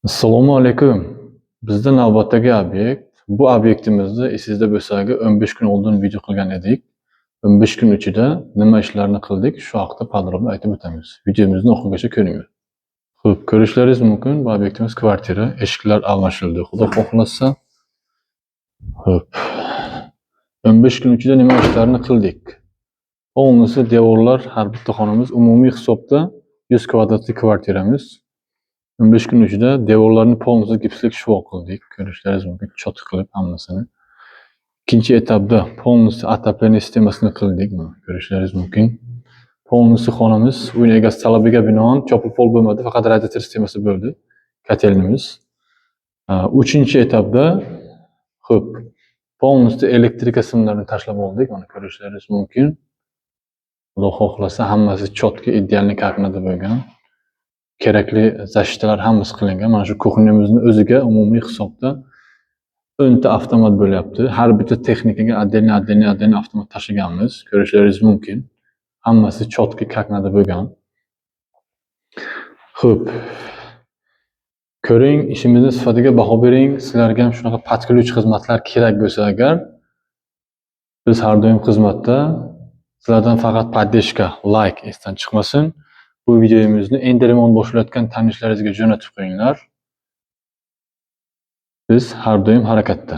Assalomu alaykum. Bizda navbatdagi obyekt. Bu obyektimizda esingizda bo'lsa-ki 15 kun oldin video qilgan edik. 15 kun ichida nima ishlarni qildik, shu haqida podrobno aytib o'tamiz. Videomizni oxirigacha ko'ringlar. Xo'p, ko'rishlaringiz mumkin, bu obyektimiz kvartira, eshiklar almashildi. Xudo xohlasa. Xo'p. 15 kun ichida nima ishlarni qildik? Polnisi devorlar, har bitta xonamiz umumiy hisobda 100 kvadratli kvartiramiz. 15 kun ichida devorlarni polnisi gipslik shvo qildik. Ko'rishlaringiz mumkin, cho'tq qilib hammasini. Ikkinchi etapda polnisi отопление sistemasini qildik. Ko'rishlaringiz mumkin. Polnisi xonamiz uy egasi talabiga binoan chopib pol bo'lmadi, faqat radiator sistemasi bo'ldi. Kotelnimiz. Uchinchi etapda xo'p, polnisi elektrika simlarini tashlab oldik. Mana ko'rishlaringiz mumkin. Xudo xohlasa hammasi cho'tki, idealniy kartinada bo'lgan. Kerakli zashitalar hammasi qilingan. Mana shu kuxnyamizni o'ziga umumiy hisobda 10 ta avtomat bo'lyapti. Har bitta texnikaga отдельно avtomat tashlaganmiz. Ko'rishlaringiz mumkin. Hammasi cho'tki kartinada bo'lgan. Xo'p. Ko'ring, ishimizni sifatiga baho bering. Sizlarga ham shunaqa podключ xizmatlar kerak bo'lsa agar biz har doim xizmatda. Sizlardan faqat podдержка, like esdan chiqmasin. Bu videomizni endi remont boshlayotgan tanishlaringizga jo'natib qo'yinglar. Biz har doim harakatda.